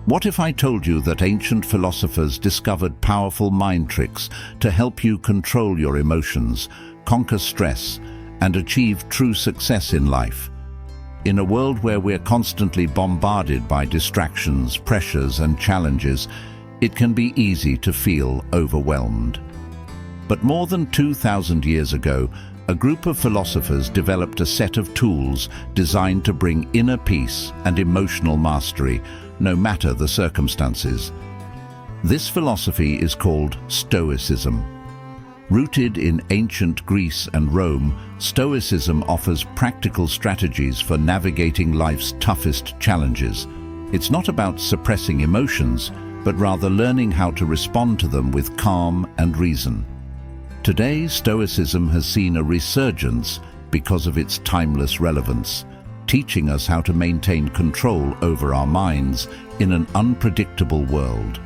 What if I told you that ancient philosophers discovered powerful mind tricks to help you control your emotions, conquer stress, and achieve true success in life? In a world where we're constantly bombarded by distractions, pressures, and challenges, it can be easy to feel overwhelmed. But more than 2,000 years ago, a group of philosophers developed a set of tools designed to bring inner peace and emotional mastery, no matter the circumstances. This philosophy is called Stoicism. Rooted in ancient Greece and Rome, Stoicism offers practical strategies for navigating life's toughest challenges. It's not about suppressing emotions, but rather learning how to respond to them with calm and reason. Today, Stoicism has seen a resurgence because of its timeless relevance, teaching us how to maintain control over our minds in an unpredictable world.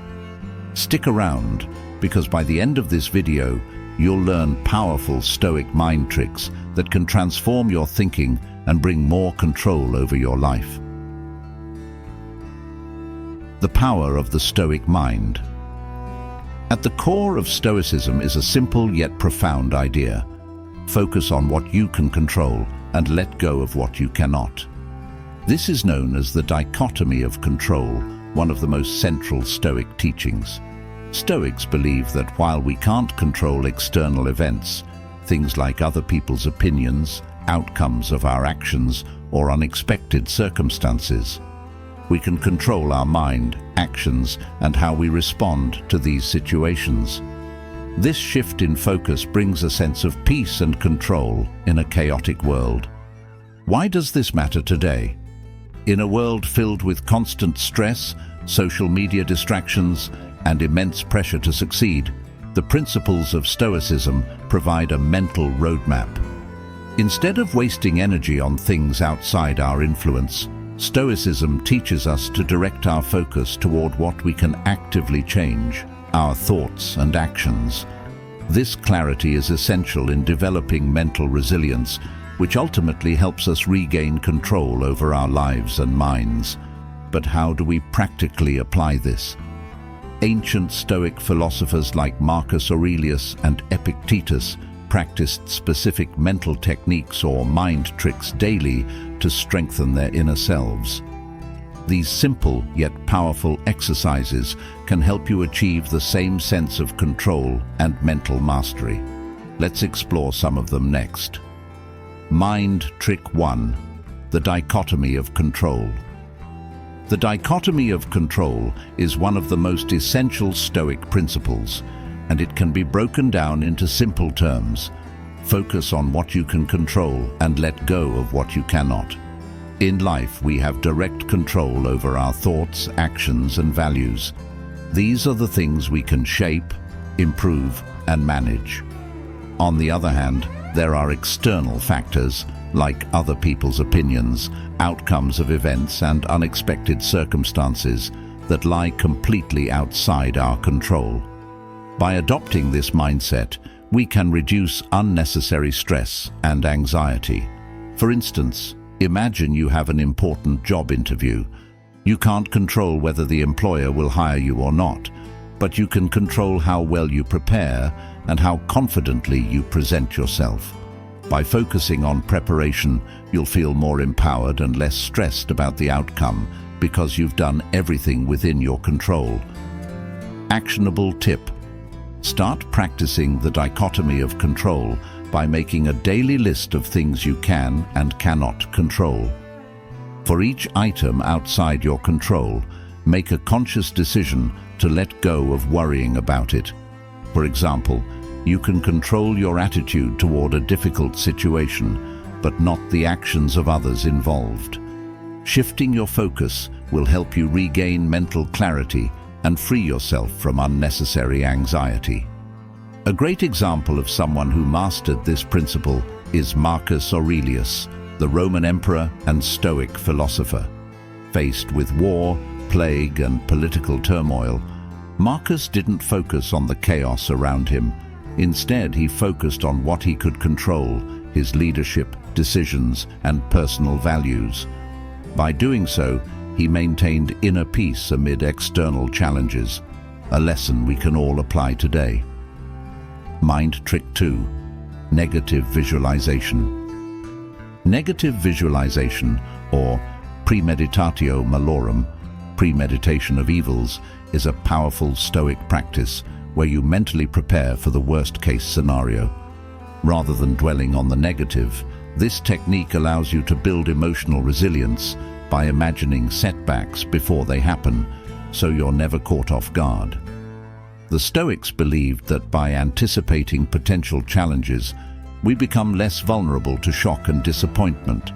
Stick around, because by the end of this video, you'll learn powerful Stoic mind tricks that can transform your thinking and bring more control over your life. The power of the Stoic mind. At the core of Stoicism is a simple yet profound idea. Focus on what you can control and let go of what you cannot. This is known as the dichotomy of control, one of the most central Stoic teachings. Stoics believe that while we can't control external events, things like other people's opinions, outcomes of our actions, or unexpected circumstances, we can control our mind, actions, and how we respond to these situations. This shift in focus brings a sense of peace and control in a chaotic world. Why does this matter today? In a world filled with constant stress, social media distractions, and immense pressure to succeed, the principles of Stoicism provide a mental roadmap. Instead of wasting energy on things outside our influence, Stoicism teaches us to direct our focus toward what we can actively change, our thoughts and actions. This clarity is essential in developing mental resilience, which ultimately helps us regain control over our lives and minds. But how do we practically apply this? Ancient Stoic philosophers like Marcus Aurelius and Epictetus practiced specific mental techniques or mind tricks daily to strengthen their inner selves. These simple yet powerful exercises can help you achieve the same sense of control and mental mastery. Let's explore some of them next. Mind Trick 1: the dichotomy of control. The dichotomy of control is one of the most essential Stoic principles, and it can be broken down into simple terms. Focus on what you can control and let go of what you cannot. In life, we have direct control over our thoughts, actions, and values. These are the things we can shape, improve, and manage. On the other hand, there are external factors, like other people's opinions, outcomes of events, and unexpected circumstances that lie completely outside our control. By adopting this mindset, we can reduce unnecessary stress and anxiety. For instance, imagine you have an important job interview. You can't control whether the employer will hire you or not, but you can control how well you prepare and how confidently you present yourself. By focusing on preparation, you'll feel more empowered and less stressed about the outcome because you've done everything within your control. Actionable tip: start practicing the dichotomy of control by making a daily list of things you can and cannot control. For each item outside your control, make a conscious decision to let go of worrying about it. For example, you can control your attitude toward a difficult situation, but not the actions of others involved. Shifting your focus will help you regain mental clarity and free yourself from unnecessary anxiety. A great example of someone who mastered this principle is Marcus Aurelius, the Roman emperor and Stoic philosopher. Faced with war, plague, and political turmoil, Marcus didn't focus on the chaos around him. Instead, he focused on what he could control: his leadership, decisions, and personal values. By doing so, he maintained inner peace amid external challenges, a lesson we can all apply today. Mind trick 2. Negative visualization. Negative visualization, or premeditatio malorum, premeditation of evils, is a powerful Stoic practice where you mentally prepare for the worst-case scenario. Rather than dwelling on the negative, this technique allows you to build emotional resilience by imagining setbacks before they happen, so you're never caught off guard. The Stoics believed that by anticipating potential challenges, we become less vulnerable to shock and disappointment.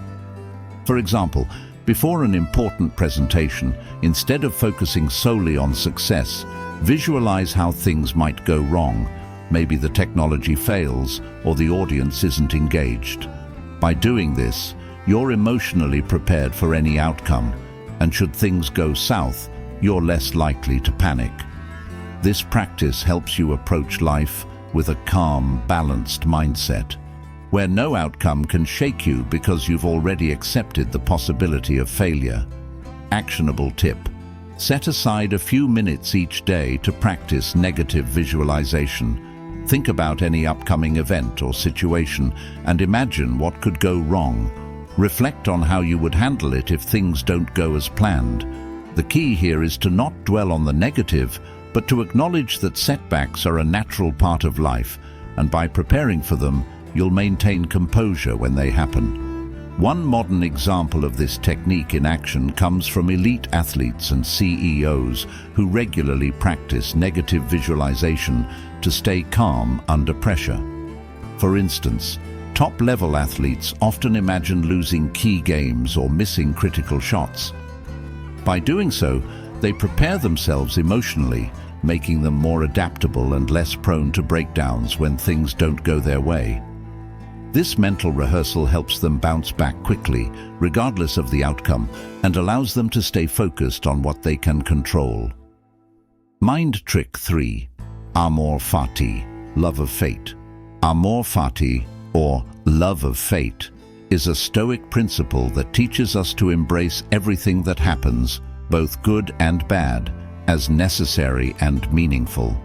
For example, before an important presentation, instead of focusing solely on success, visualize how things might go wrong. Maybe the technology fails or the audience isn't engaged. By doing this, you're emotionally prepared for any outcome, and should things go south, you're less likely to panic. This practice helps you approach life with a calm, balanced mindset, where no outcome can shake you because you've already accepted the possibility of failure. Actionable tip: set aside a few minutes each day to practice negative visualization. Think about any upcoming event or situation and imagine what could go wrong. Reflect on how you would handle it if things don't go as planned. The key here is to not dwell on the negative, but to acknowledge that setbacks are a natural part of life, and by preparing for them, you'll maintain composure when they happen. One modern example of this technique in action comes from elite athletes and CEOs who regularly practice negative visualization to stay calm under pressure. For instance, top-level athletes often imagine losing key games or missing critical shots. By doing so, they prepare themselves emotionally, making them more adaptable and less prone to breakdowns when things don't go their way. This mental rehearsal helps them bounce back quickly, regardless of the outcome, and allows them to stay focused on what they can control. Mind trick 3. Amor fati, love of fate. Amor fati, or love of fate, is a Stoic principle that teaches us to embrace everything that happens, both good and bad, as necessary and meaningful.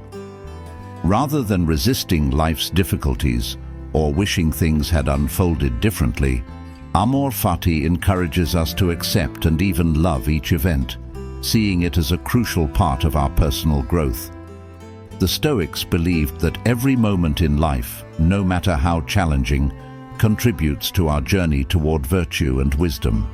Rather than resisting life's difficulties or wishing things had unfolded differently, Amor fati encourages us to accept and even love each event, seeing it as a crucial part of our personal growth. The Stoics believed that every moment in life, no matter how challenging, contributes to our journey toward virtue and wisdom.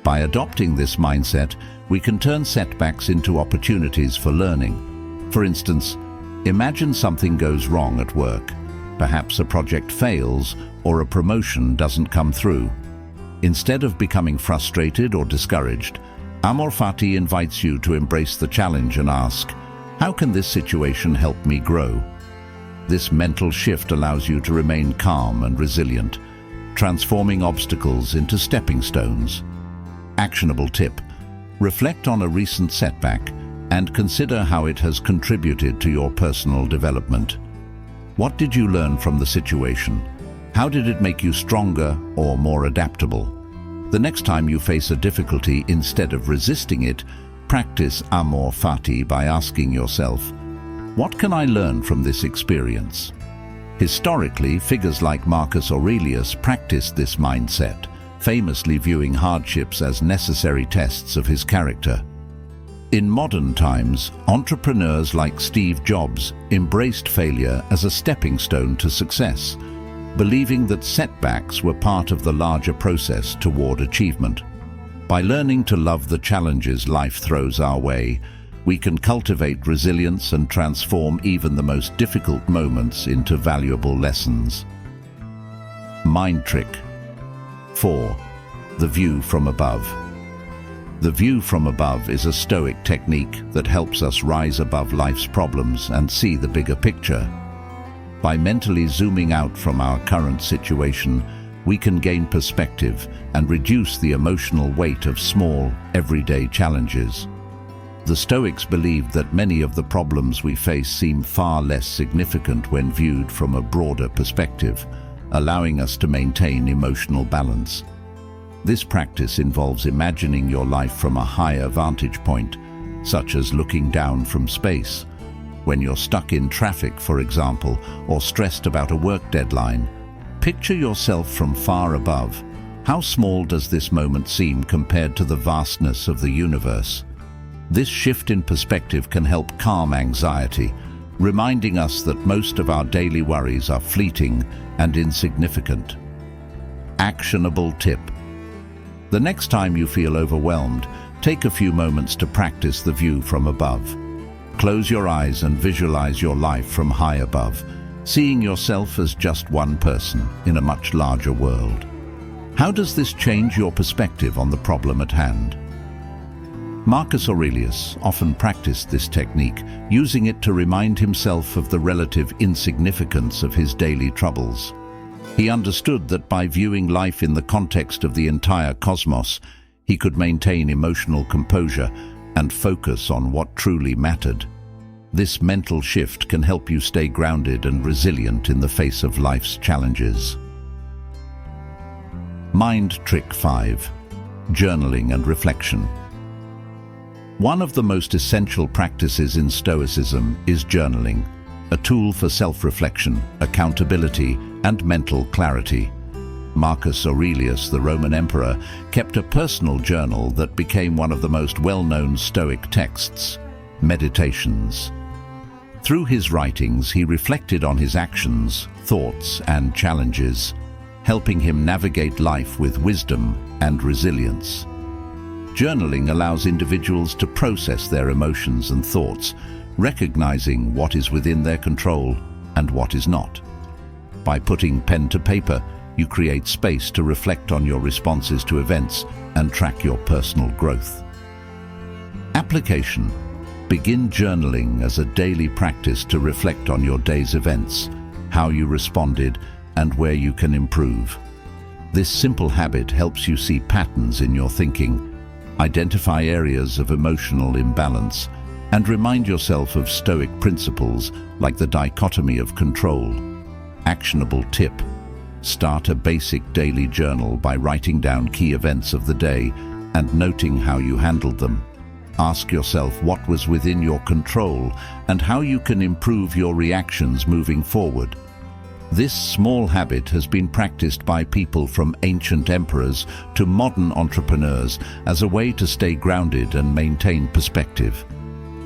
By adopting this mindset, we can turn setbacks into opportunities for learning. For instance, imagine something goes wrong at work. Perhaps a project fails or a promotion doesn't come through. Instead of becoming frustrated or discouraged, Amor fati invites you to embrace the challenge and ask, how can this situation help me grow? This mental shift allows you to remain calm and resilient, transforming obstacles into stepping stones. Actionable tip: reflect on a recent setback and consider how it has contributed to your personal development. What did you learn from the situation? How did it make you stronger or more adaptable? The next time you face a difficulty, instead of resisting it, practice Amor fati by asking yourself, what can I learn from this experience? Historically, figures like Marcus Aurelius practiced this mindset, famously viewing hardships as necessary tests of his character. In modern times, entrepreneurs like Steve Jobs embraced failure as a stepping stone to success, believing that setbacks were part of the larger process toward achievement. By learning to love the challenges life throws our way, we can cultivate resilience and transform even the most difficult moments into valuable lessons. Mind trick 4. The view from above. The view from above is a Stoic technique that helps us rise above life's problems and see the bigger picture. By mentally zooming out from our current situation, we can gain perspective and reduce the emotional weight of small, everyday challenges. The Stoics believed that many of the problems we face seem far less significant when viewed from a broader perspective, allowing us to maintain emotional balance. This practice involves imagining your life from a higher vantage point, such as looking down from space. When you're stuck in traffic, for example, or stressed about a work deadline, picture yourself from far above. How small does this moment seem compared to the vastness of the universe? This shift in perspective can help calm anxiety, reminding us that most of our daily worries are fleeting and insignificant. Actionable tip. The next time you feel overwhelmed, take a few moments to practice the view from above. Close your eyes and visualize your life from high above, seeing yourself as just one person in a much larger world. How does this change your perspective on the problem at hand? Marcus Aurelius often practiced this technique, using it to remind himself of the relative insignificance of his daily troubles. He understood that by viewing life in the context of the entire cosmos, he could maintain emotional composure and focus on what truly mattered. This mental shift can help you stay grounded and resilient in the face of life's challenges. Mind Trick 5. Journaling and reflection. One of the most essential practices in Stoicism is journaling, a tool for self-reflection, accountability, and mental clarity. Marcus Aurelius, the Roman emperor, kept a personal journal that became one of the most well-known Stoic texts, Meditations. Through his writings, he reflected on his actions, thoughts, and challenges, helping him navigate life with wisdom and resilience. Journaling allows individuals to process their emotions and thoughts, recognizing what is within their control and what is not. By putting pen to paper, you create space to reflect on your responses to events and track your personal growth. Application. Begin journaling as a daily practice to reflect on your day's events, how you responded, and where you can improve. This simple habit helps you see patterns in your thinking, identify areas of emotional imbalance, and remind yourself of Stoic principles like the dichotomy of control. Actionable tip. Start a basic daily journal by writing down key events of the day and noting how you handled them. Ask yourself what was within your control and how you can improve your reactions moving forward. This small habit has been practiced by people from ancient emperors to modern entrepreneurs as a way to stay grounded and maintain perspective.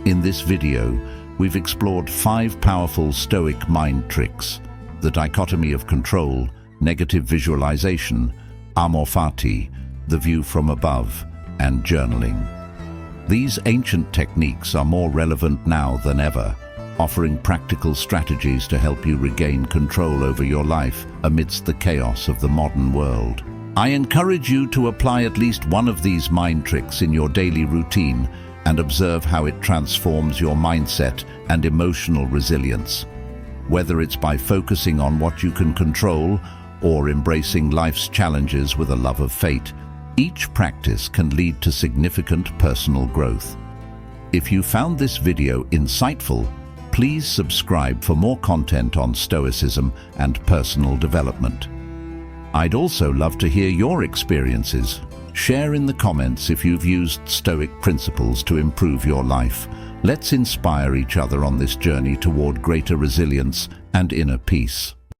In this video, we've explored 5 powerful Stoic mind tricks: the dichotomy of control, negative visualization, amor fati, the view from above, and journaling. These ancient techniques are more relevant now than ever, offering practical strategies to help you regain control over your life amidst the chaos of the modern world. I encourage you to apply at least one of these mind tricks in your daily routine and observe how it transforms your mindset and emotional resilience. Whether it's by focusing on what you can control or embracing life's challenges with a love of fate, each practice can lead to significant personal growth. If you found this video insightful, please subscribe for more content on Stoicism and personal development. I'd also love to hear your experiences. Share in the comments if you've used Stoic principles to improve your life. Let's inspire each other on this journey toward greater resilience and inner peace.